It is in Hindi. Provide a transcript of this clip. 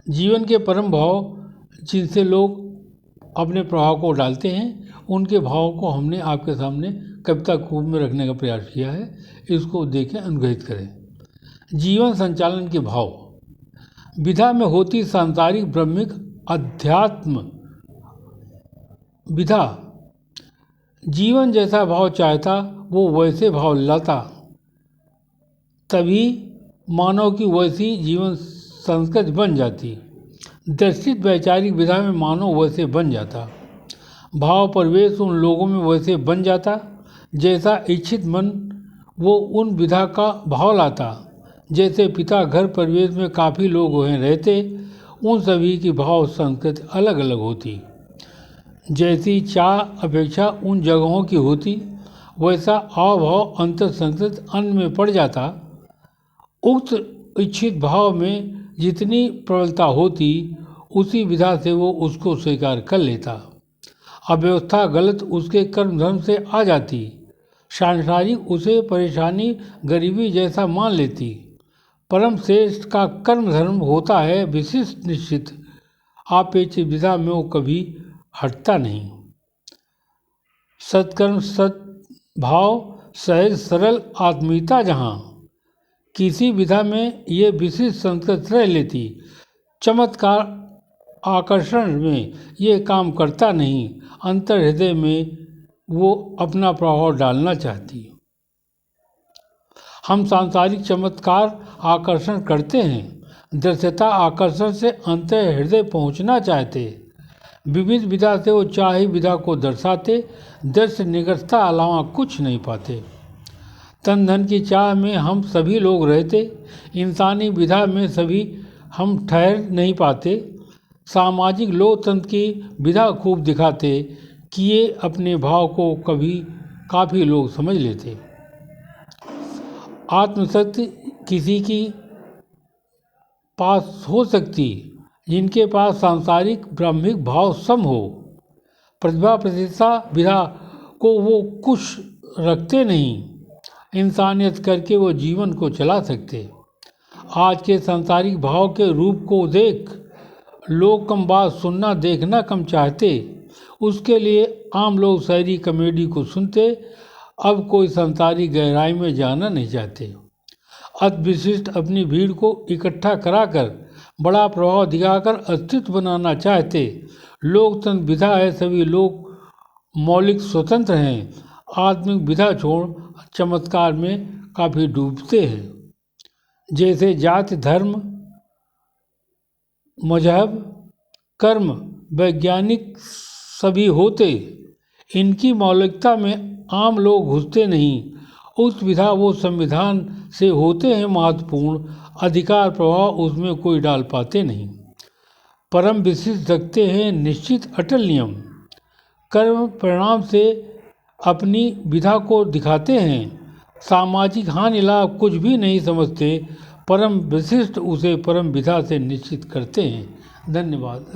जीवन के परम भाव जिनसे लोग अपने प्रभाव को डालते हैं, उनके भावों को हमने आपके सामने कविता के रूप में रखने का प्रयास किया है। इसको देखें, अनुग्रहित करें। जीवन संचालन के भाव। विधा में होती सांसारिक ब्रह्मिक अध्यात्म विधा। जीवन जैसा भाव चाहता वो वैसे भाव लाता, तभी मानव की वैसी जीवन संस्कृति बन जाती। दर्शित वैचारिक विधा में मानव वैसे बन जाता। भाव प्रवेश उन लोगों में वैसे बन जाता जैसा इच्छित मन वो उन विधा का भाव लाता। जैसे पिता घर परिवेश में काफ़ी लोग वहीं रहते, उन सभी की भाव संस्कृति अलग अलग होती। जैसी चाह अपेक्षा उन जगहों की होती, वैसा अभाव अंतर संस्कृत अन्न में पड़ जाता। उक्त इच्छित भाव में जितनी प्रबलता होती, उसी विधा से वो उसको स्वीकार कर लेता। अव्यवस्था गलत उसके कर्म धर्म से आ जाती। सांसारिक उसे परेशानी गरीबी जैसा मान लेती। परम श्रेष्ठ का कर्म धर्म होता है विशिष्ट निश्चित, अपेक्षित विधा में वो कभी हटता नहीं। सत्कर्म सद्भाव सहज सरल आत्मीयता जहाँ, किसी विधा में ये विशिष्ट संस्कृत रह लेती। चमत्कार आकर्षण में ये काम करता नहीं, अंतर हृदय में वो अपना प्रभाव डालना चाहती। हम सांसारिक चमत्कार आकर्षण करते हैं, दृश्यता आकर्षण से अंतर हृदय पहुँचना चाहते। विविध विधा से वो चाही विधा को दर्शाते, दृश्य निकटता अलावा कुछ नहीं पाते। तन धन की चाह में हम सभी लोग रहते, इंसानी विधा में सभी हम ठहर नहीं पाते। सामाजिक लोकतंत्र की विधा खूब दिखाते, किए अपने भाव को कभी काफ़ी लोग समझ लेते। आत्मशक्ति किसी की पास हो सकती जिनके पास सांसारिक ब्राह्मिक भाव सम हो। प्रतिभा प्रतिष्ठा विधा को वो कुछ रखते नहीं, इंसानियत करके वो जीवन को चला सकते। आज के सांसारिक भाव के रूप को देख लोग कम बात सुनना देखना कम चाहते, उसके लिए आम लोग शायरी कॉमेडी को सुनते, अब कोई सांसारिक गहराई में जाना नहीं चाहते। अति विशिष्ट अपनी भीड़ को इकट्ठा कराकर बड़ा प्रभाव दिखाकर अस्तित्व बनाना चाहते। लोकतंत्र विधा है, सभी लोग मौलिक स्वतंत्र हैं, आत्मिक विधा छोड़ चमत्कार में काफ़ी डूबते हैं। जैसे जाति धर्म मजहब कर्म वैज्ञानिक सभी होते, इनकी मौलिकता में आम लोग घुसते नहीं। उस विधा वो संविधान से होते हैं महत्वपूर्ण, अधिकार प्रभाव उसमें कोई डाल पाते नहीं। परम विशिष्ट रखते हैं निश्चित अटल नियम, कर्म परिणाम से अपनी विधा को दिखाते हैं। सामाजिक हानि लाभ कुछ भी नहीं समझते, परम विशिष्ट उसे परम विधा से निश्चित करते हैं। धन्यवाद।